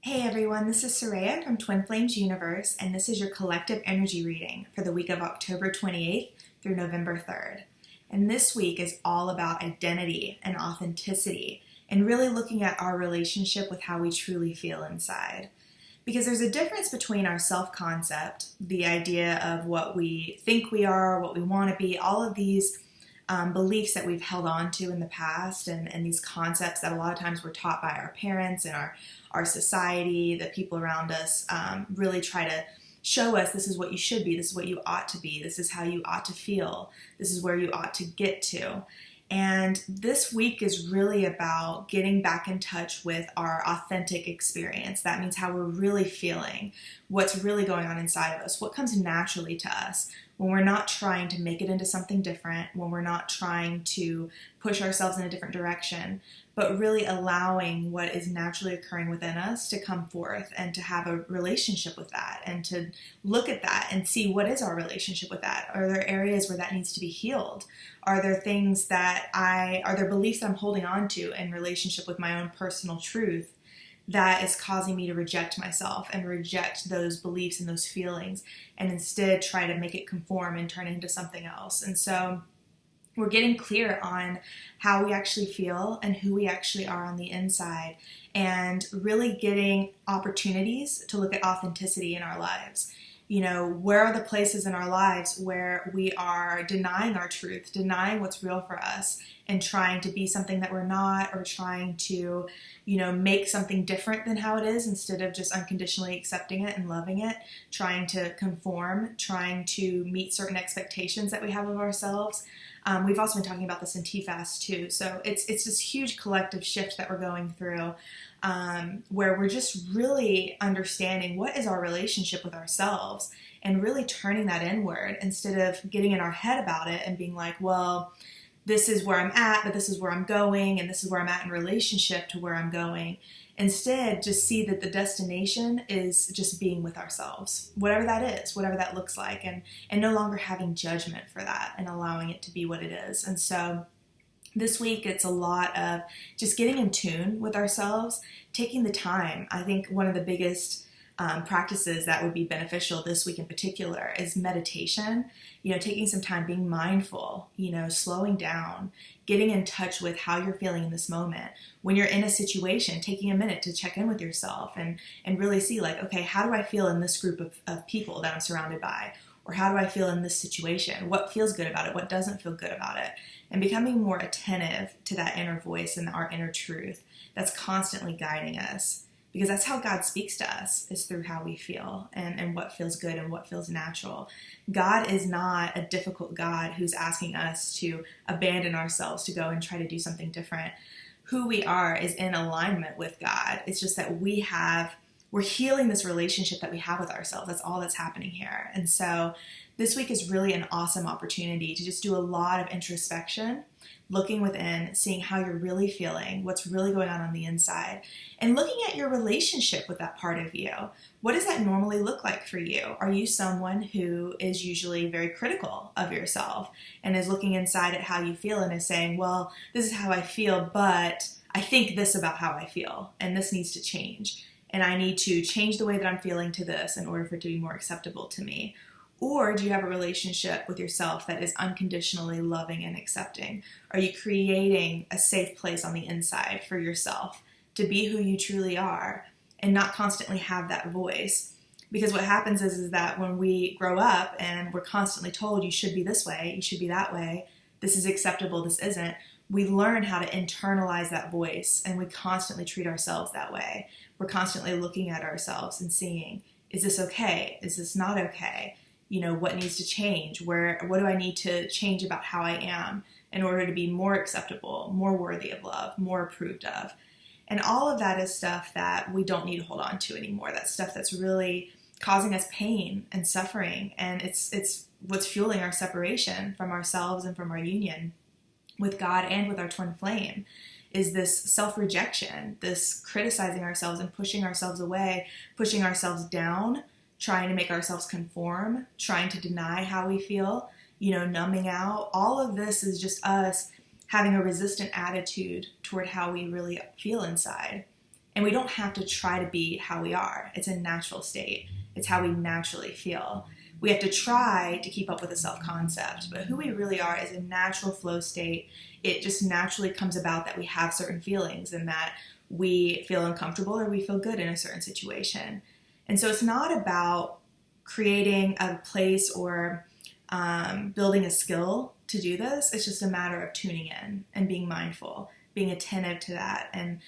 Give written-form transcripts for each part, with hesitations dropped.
Hey everyone, this is Soraya from Twin Flames Universe, and this is your collective energy reading for the week of October 28th through November 3rd. And this week is all about identity and authenticity, and really looking at our relationship with how we truly feel inside. Because there's a difference between our self-concept, the idea of what we think we are, what we want to be, all of these beliefs that we've held on to in the past, and these concepts that a lot of times were taught by our parents and our society, the people around us really try to show us this is what you should be, this is what you ought to be, this is how you ought to feel, this is where you ought to get to. And this week is really about getting back in touch with our authentic experience. That means how we're really feeling, what's really going on inside of us, what comes naturally to us when we're not trying to make it into something different, when we're not trying to push ourselves in a different direction, but really allowing what is naturally occurring within us to come forth and to have a relationship with that and to look at that and see what is our relationship with that. Are there areas where that needs to be healed? Are there things are there beliefs that I'm holding on to in relationship with my own personal truth that is causing me to reject myself and reject those beliefs and those feelings and instead try to make it conform and turn it into something else? And so we're getting clear on how we actually feel and who we actually are on the inside, and really getting opportunities to look at authenticity in our lives. You know, where are the places in our lives where we are denying our truth, denying what's real for us, and trying to be something that we're not, or trying to, make something different than how it is instead of just unconditionally accepting it and loving it, trying to conform, trying to meet certain expectations that we have of ourselves. We've also been talking about this in TFAS too. So it's this huge collective shift that we're going through, where we're just really understanding what is our relationship with ourselves and really turning that inward instead of getting in our head about it and being like, well, this is where I'm at, but this is where I'm going, and this is where I'm at in relationship to where I'm going. Instead, just see that the destination is just being with ourselves, whatever that is, whatever that looks like, and no longer having judgment for that and allowing it to be what it is. And so this week, it's a lot of just getting in tune with ourselves, taking the time. I think one of the biggest practices that would be beneficial this week in particular is meditation. Taking some time, being mindful, slowing down, getting in touch with how you're feeling in this moment. When you're in a situation, taking a minute to check in with yourself and really see, like, okay, how do I feel in this group of people that I'm surrounded by? Or how do I feel in this situation? What feels good about it? What doesn't feel good about it? And becoming more attentive to that inner voice and our inner truth that's constantly guiding us. Because that's how God speaks to us, is through how we feel and what feels good and what feels natural. God is not a difficult God who's asking us to abandon ourselves to go and try to do something different. Who we are is in alignment with God. It's just that we're healing this relationship that we have with ourselves. That's all that's happening here. And so this week is really an awesome opportunity to just do a lot of introspection, looking within, seeing how you're really feeling, what's really going on the inside, and looking at your relationship with that part of you. What does that normally look like for you? Are you someone who is usually very critical of yourself and is looking inside at how you feel and is saying, well, this is how I feel, but I think this about how I feel, and this needs to change, and I need to change the way that I'm feeling to this in order for it to be more acceptable to me? Or do you have a relationship with yourself that is unconditionally loving and accepting? Are you creating a safe place on the inside for yourself to be who you truly are and not constantly have that voice? Because what happens is that when we grow up and we're constantly told you should be this way, you should be that way, this is acceptable, this isn't, we learn how to internalize that voice, and we constantly treat ourselves that way. We're constantly looking at ourselves and seeing, is this okay? Is this not okay? What needs to change? What do I need to change about how I am in order to be more acceptable, more worthy of love, more approved of? And all of that is stuff that we don't need to hold on to anymore. That's stuff that's really causing us pain and suffering. And it's what's fueling our separation from ourselves and from our union with God and with our twin flame, is this self-rejection, this criticizing ourselves and pushing ourselves away, pushing ourselves down, trying to make ourselves conform, trying to deny how we feel, numbing out. All of this is just us having a resistant attitude toward how we really feel inside. And we don't have to try to be how we are. It's a natural state. It's how we naturally feel. We have to try to keep up with the self-concept, but who we really are is a natural flow state. It just naturally comes about that we have certain feelings and that we feel uncomfortable or we feel good in a certain situation. And so it's not about creating a place or building a skill to do this. It's just a matter of tuning in and being mindful, being attentive to that, and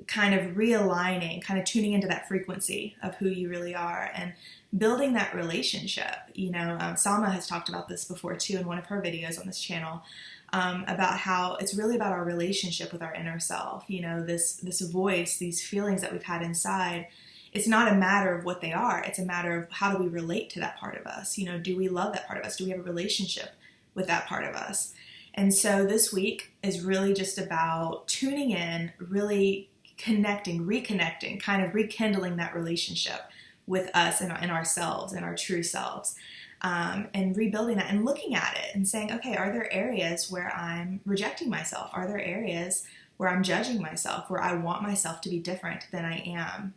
kind of realigning, kind of tuning into that frequency of who you really are and building that relationship. Salma has talked about this before too in one of her videos on this channel, about how it's really about our relationship with our inner self. This voice, these feelings that we've had inside, it's not a matter of what they are. It's a matter of how do we relate to that part of us? Do we love that part of us? Do we have a relationship with that part of us? And so this week is really just about tuning in, really connecting, reconnecting, kind of rekindling that relationship with us and ourselves and our true selves, and rebuilding that and looking at it and saying, okay, are there areas where I'm rejecting myself? Are there areas where I'm judging myself, where I want myself to be different than I am?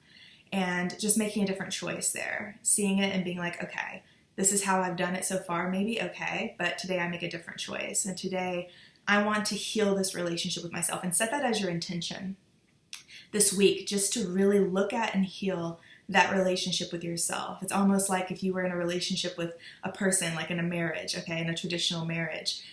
And just making a different choice there, seeing it and being like, okay, this is how I've done it so far, maybe okay, but today I make a different choice. And today I want to heal this relationship with myself, and set that as your intention this week, just to really look at and heal that relationship with yourself. It's almost like if you were in a relationship with a person, like in a marriage, okay, in a traditional marriage,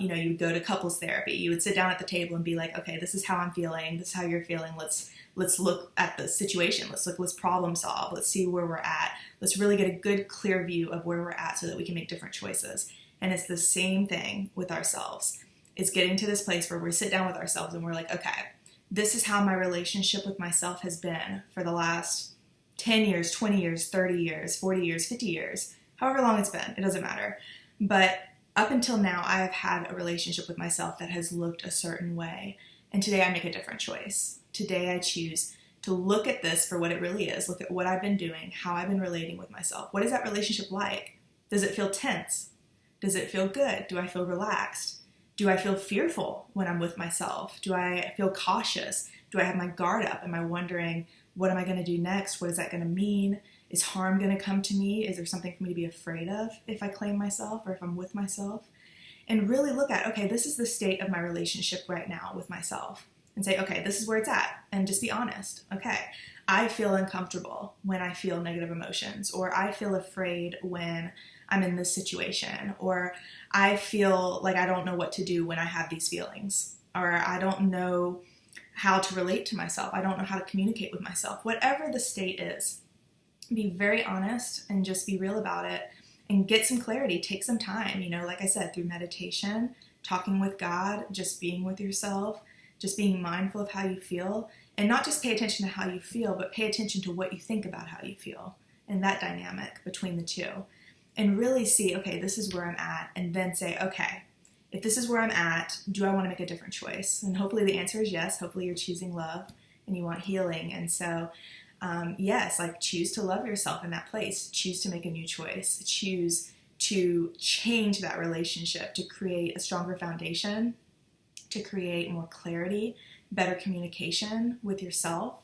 you would go to couples therapy. You would sit down at the table and be like, okay, this is how I'm feeling. This is how you're feeling. Let's look at the situation. Let's problem solve. Let's see where we're at. Let's really get a good, clear view of where we're at so that we can make different choices. And it's the same thing with ourselves. It's getting to this place where we sit down with ourselves and we're like, okay, this is how my relationship with myself has been for the last 10 years, 20 years, 30 years, 40 years, 50 years, however long it's been, it doesn't matter. But up until now, I have had a relationship with myself that has looked a certain way. And today I make a different choice. Today I choose to look at this for what it really is, look at what I've been doing, how I've been relating with myself. What is that relationship like? Does it feel tense? Does it feel good? Do I feel relaxed? Do I feel fearful when I'm with myself? Do I feel cautious? Do I have my guard up? Am I wondering, what am I going to do next? What is that going to mean? Is harm going to come to me? Is there something for me to be afraid of if I claim myself or if I'm with myself? And really look at, okay, this is the state of my relationship right now with myself. And say, okay, this is where it's at. And just be honest. Okay, I feel uncomfortable when I feel negative emotions, or I feel afraid when I'm in this situation, or I feel like I don't know what to do when I have these feelings, or I don't know how to relate to myself. I don't know how to communicate with myself. Whatever the state is, be very honest and just be real about it and get some clarity. Take some time, like I said, through meditation, talking with God, just being with yourself, just being mindful of how you feel, and not just pay attention to how you feel, but pay attention to what you think about how you feel and that dynamic between the two. And really see, okay, this is where I'm at, and then say, okay, if this is where I'm at, do I want to make a different choice? And hopefully the answer is yes. Hopefully you're choosing love and you want healing. And so, yes, choose to love yourself in that place. Choose to make a new choice. Choose to change that relationship, to create a stronger foundation, to create more clarity, better communication with yourself,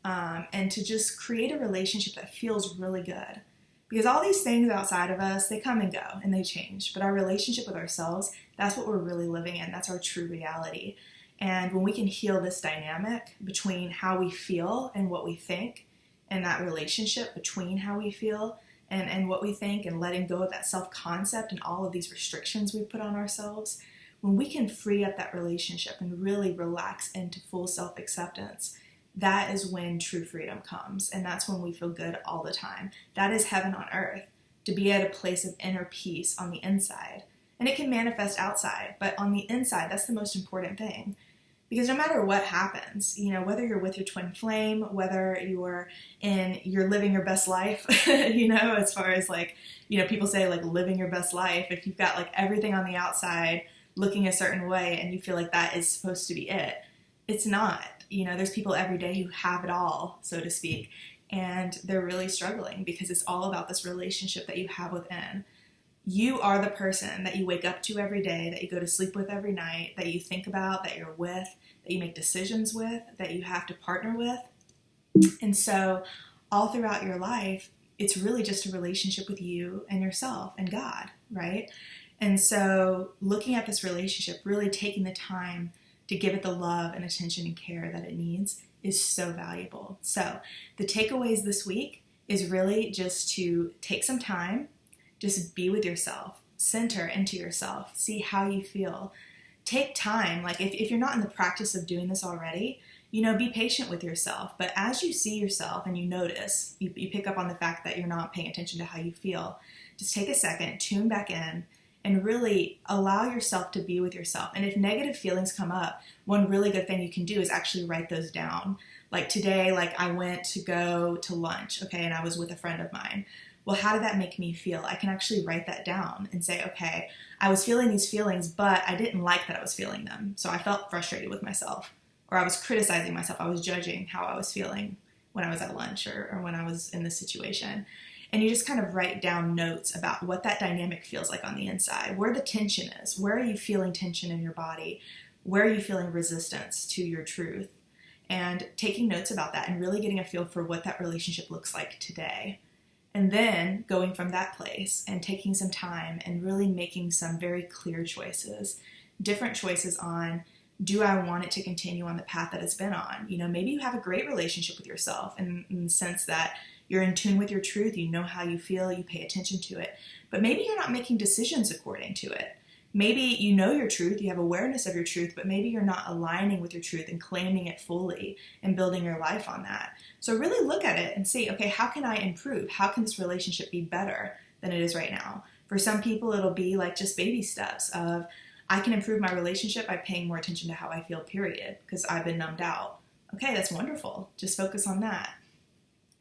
and to just create a relationship that feels really good. Because all these things outside of us, they come and go and they change. But our relationship with ourselves, that's what we're really living in. That's our true reality. And when we can heal this dynamic between how we feel and what we think, and that relationship between how we feel and what we think, and letting go of that self-concept and all of these restrictions we put on ourselves, when we can free up that relationship and really relax into full self-acceptance, that is when true freedom comes. And that's when we feel good all the time. That is heaven on earth, to be at a place of inner peace on the inside. And it can manifest outside, but on the inside, that's the most important thing. Because no matter what happens, whether you're with your twin flame, whether you're living your best life, as far as people say living your best life, if you've got everything on the outside looking a certain way and you feel like that is supposed to be it, it's not. There's people every day who have it all, so to speak, and they're really struggling because it's all about this relationship that you have within. You are the person that you wake up to every day, that you go to sleep with every night, that you think about, that you're with, that you make decisions with, that you have to partner with. And so all throughout your life, it's really just a relationship with you and yourself and God, right? And so looking at this relationship, really taking the time to give it the love and attention and care that it needs is so valuable. So the takeaways this week is really just to take some time, just be with yourself, center into yourself, see how you feel. Take time, like if you're not in the practice of doing this already, be patient with yourself. But as you see yourself and you notice, you pick up on the fact that you're not paying attention to how you feel, just take a second, tune back in, and really allow yourself to be with yourself. And if negative feelings come up, one really good thing you can do is actually write those down. Like today, I went to go to lunch, okay, and I was with a friend of mine. Well, how did that make me feel? I can actually write that down and say, okay, I was feeling these feelings, but I didn't like that I was feeling them. So I felt frustrated with myself, or I was criticizing myself. I was judging how I was feeling when I was at lunch or when I was in this situation. And you just kind of write down notes about what that dynamic feels like on the inside, where the tension is. Where are you feeling tension in your body? Where are you feeling resistance to your truth? And taking notes about that and really getting a feel for what that relationship looks like today. And then going from that place and taking some time and really making some very clear choices, different choices on, do I want it to continue on the path that it's been on? Maybe you have a great relationship with yourself in the sense that you're in tune with your truth, you know how you feel, you pay attention to it, but maybe you're not making decisions according to it. Maybe you know your truth, you have awareness of your truth, but maybe you're not aligning with your truth and claiming it fully and building your life on that. So really look at it and see, okay, how can I improve? How can this relationship be better than it is right now? For some people, it'll be like just baby steps of, I can improve my relationship by paying more attention to how I feel, period, because I've been numbed out. Okay, that's wonderful. Just focus on that.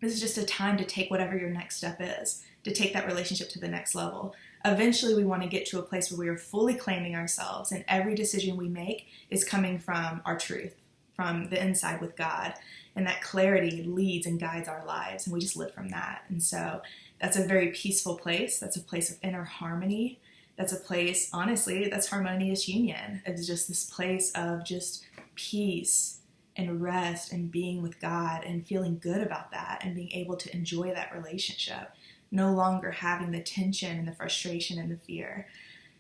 This is just a time to take whatever your next step is, to take that relationship to the next level. Eventually, we want to get to a place where we are fully claiming ourselves, and every decision we make is coming from our truth, from the inside with God. And that clarity leads and guides our lives, and we just live from that. And so that's a very peaceful place. That's a place of inner harmony. That's a place, honestly, that's harmonious union. It's just this place of just peace and rest and being with God and feeling good about that and being able to enjoy that relationship, no longer having the tension and the frustration and the fear.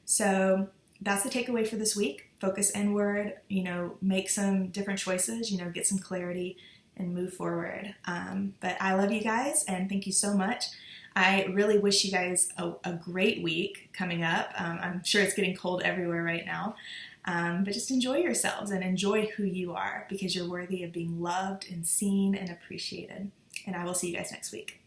So that's the takeaway for this week. Focus inward, make some different choices, get some clarity and move forward. But I love you guys and thank you so much. I really wish you guys a great week coming up. I'm sure it's getting cold everywhere right now. But just enjoy yourselves and enjoy who you are, because you're worthy of being loved and seen and appreciated. And I will see you guys next week.